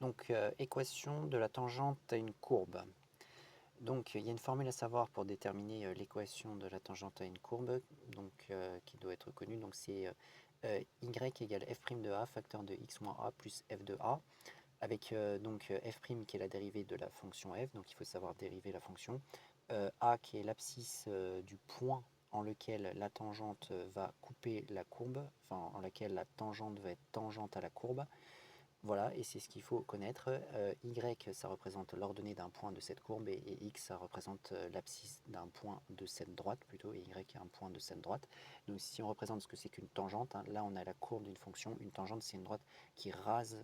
Donc, équation de la tangente à une courbe. Donc, il y a une formule à savoir pour déterminer l'équation de la tangente à une courbe, donc, qui doit être connue. Donc, c'est y égale f' de a, facteur de x moins a plus f de a, avec donc f' qui est la dérivée de la fonction f, donc il faut savoir dériver la fonction, a qui est l'abscisse du point en lequel la tangente va couper la courbe, enfin en laquelle la tangente va être tangente à la courbe. Voilà, et c'est ce qu'il faut connaître. Y, ça représente l'ordonnée d'un point de cette courbe, et X, ça représente l'abscisse d'un point de cette droite, plutôt, et Y est un point de cette droite. Donc si on représente ce que c'est qu'une tangente, hein, là on a la courbe d'une fonction. Une tangente, c'est une droite qui rase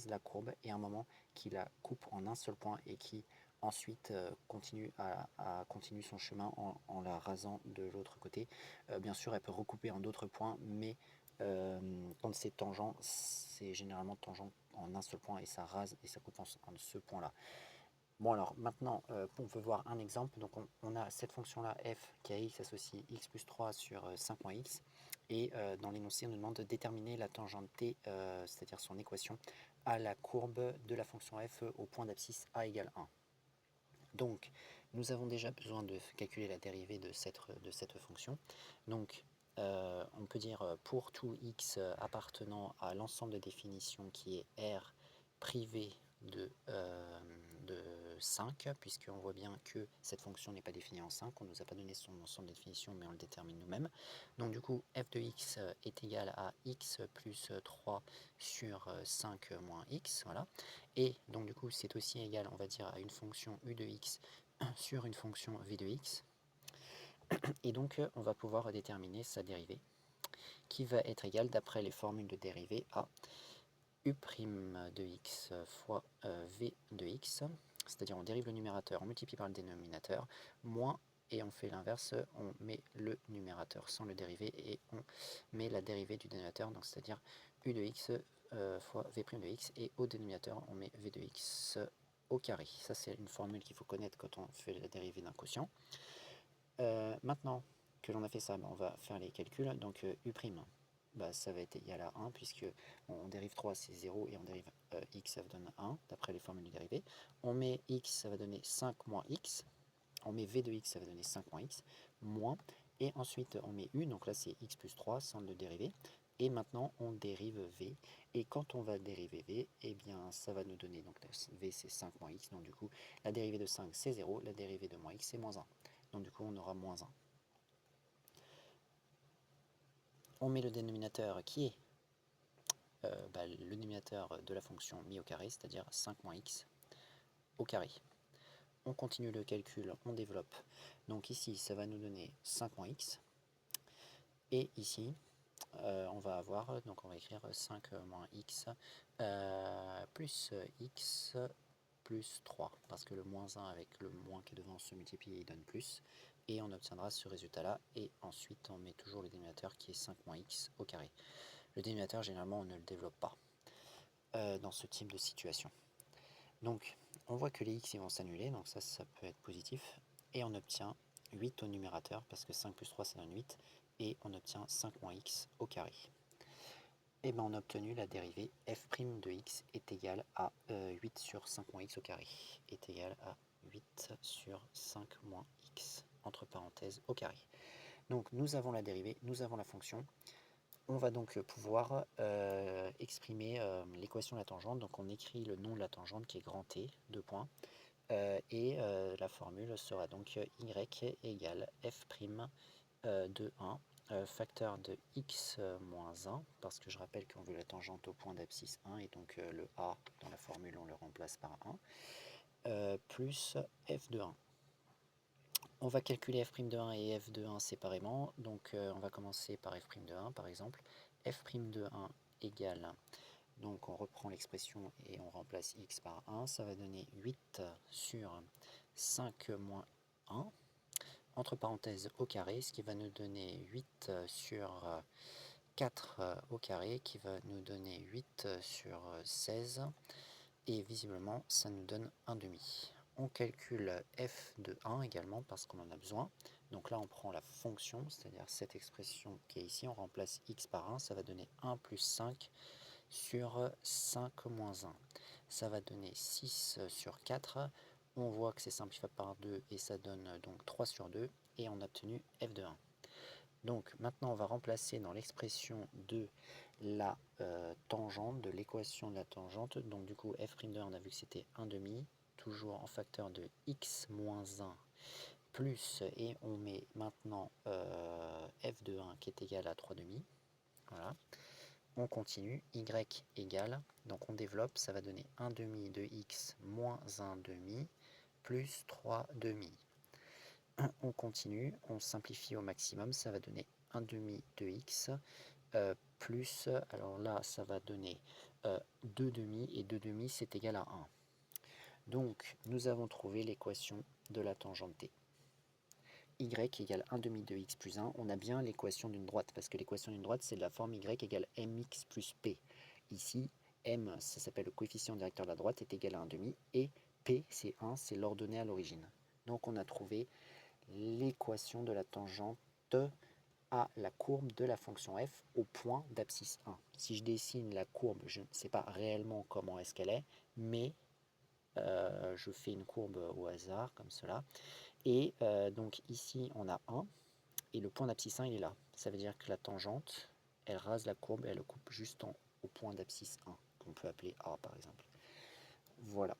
la courbe, et à un moment qui la coupe en un seul point, et qui ensuite continue son chemin en la rasant de l'autre côté. Bien sûr, elle peut recouper en d'autres points, mais quand c'est tangent, c'est généralement tangent en un seul point, et ça rase et ça coupe en ce point-là. Bon, alors maintenant, on peut voir un exemple. Donc on a cette fonction-là, f, qui a x associé x plus 3 sur 5 moins x. Et dans l'énoncé, on nous demande de déterminer la tangente t, c'est-à-dire son équation, à la courbe de la fonction f au point d'abscisse a égale 1. Donc, nous avons déjà besoin de calculer la dérivée de cette fonction. Donc, on peut dire pour tout x appartenant à l'ensemble de définition qui est R privé de 5, puisqu'on voit bien que cette fonction n'est pas définie en 5, on ne nous a pas donné son ensemble de définition, mais on le détermine nous-mêmes. Donc du coup, f de x est égal à x plus 3 sur 5 moins x, voilà. Et donc du coup, c'est aussi égal, on va dire, à une fonction u de x sur une fonction v de x. Et donc, on va pouvoir déterminer sa dérivée, qui va être égale, d'après les formules de dérivée, à u' de x fois v de x, c'est-à-dire on dérive le numérateur, on multiplie par le dénominateur, moins, et on fait l'inverse, on met le numérateur sans le dérivé, et on met la dérivée du dénominateur, donc c'est-à-dire u de x fois v' de x, et au dénominateur, on met v de x au carré. Ça, c'est une formule qu'il faut connaître quand on fait la dérivée d'un quotient. Maintenant que l'on a fait ça, on va faire les calculs. Donc u', ça va être égal à 1, puisque on dérive 3, c'est 0, et on dérive x, ça va donner 1, d'après les formules de dérivée. On met x, ça va donner 5 moins x. On met v de x, ça va donner 5 moins x, moins, et ensuite on met u, donc là c'est x plus 3 sans le dériver. Et maintenant on dérive v, et quand on va dériver v, eh bien ça va nous donner, donc v c'est 5 moins x, donc du coup la dérivée de 5 c'est 0, la dérivée de moins x c'est moins 1. Donc du coup on aura moins 1. On met le dénominateur qui est le dénominateur de la fonction mis au carré, c'est-à-dire 5 moins x au carré. On continue le calcul, on développe. Donc ici, ça va nous donner 5 moins x. Et ici, on va avoir, donc on va écrire 5 moins x plus x plus 3, parce que le moins 1 avec le moins qui est devant se multiplie et il donne plus. Et on obtiendra ce résultat-là, et ensuite on met toujours le dénominateur qui est 5 moins x au carré. Le dénominateur, généralement, on ne le développe pas dans ce type de situation. Donc, on voit que les x ils vont s'annuler, donc ça peut être positif. Et on obtient 8 au numérateur, parce que 5 plus 3, ça donne 8. Et on obtient 5 moins x au carré. Et bien on a obtenu la dérivée f' de x est égale à 8 sur 5 moins x au carré. Est égal à 8 sur 5 moins x, entre parenthèses, au carré. Donc nous avons la dérivée, nous avons la fonction. On va donc pouvoir exprimer l'équation de la tangente. Donc on écrit le nom de la tangente qui est grand T, 2 points. Et la formule sera donc y égale f' de 1, facteur de x moins 1, parce que je rappelle qu'on veut la tangente au point d'abscisse 1, et donc le a dans la formule on le remplace par 1, plus f de 1. On va calculer f' de 1 et f de 1 séparément, donc on va commencer par f' de 1 par exemple. F' de 1 égale, donc on reprend l'expression et on remplace x par 1, ça va donner 8 sur 5 moins 1, entre parenthèses au carré, ce qui va nous donner 8 sur 4 au carré, qui va nous donner 8 sur 16, et visiblement ça nous donne 1 demi. On calcule f de 1 également, parce qu'on en a besoin. Donc là on prend la fonction, c'est-à-dire cette expression qui est ici, on remplace x par 1, ça va donner 1 plus 5 sur 5 moins 1. Ça va donner 6 sur 4. On voit que c'est simplifiable par 2 et ça donne donc 3 sur 2. Et on a obtenu f de 1. Donc maintenant on va remplacer dans l'expression de la tangente, de l'équation de la tangente. Donc du coup f' de 1, on a vu que c'était 1 demi, toujours en facteur de x moins 1 plus, et on met maintenant f de 1 qui est égal à 3 demi. Voilà. On continue, y égale, donc on développe, ça va donner 1 demi de x moins 1 demi plus 3 demi. On continue, on simplifie au maximum, ça va donner 1 demi de x plus, alors là ça va donner 2 demi, et 2 demi c'est égal à 1. Donc nous avons trouvé l'équation de la tangente t. Y égale 1 demi de x plus 1, on a bien l'équation d'une droite, parce que l'équation d'une droite c'est de la forme y égale mx plus p. Ici, m, ça s'appelle le coefficient directeur de la droite, est égal à 1 demi, et p, c'est 1, c'est l'ordonnée à l'origine. Donc on a trouvé l'équation de la tangente à la courbe de la fonction f au point d'abscisse 1. Si je dessine la courbe, je ne sais pas réellement comment est-ce qu'elle est, mais je fais une courbe au hasard, comme cela. Et donc ici, on a 1, et le point d'abscisse 1, il est là. Ça veut dire que la tangente, elle rase la courbe et elle le coupe juste au point d'abscisse 1, qu'on peut appeler A par exemple. Voilà.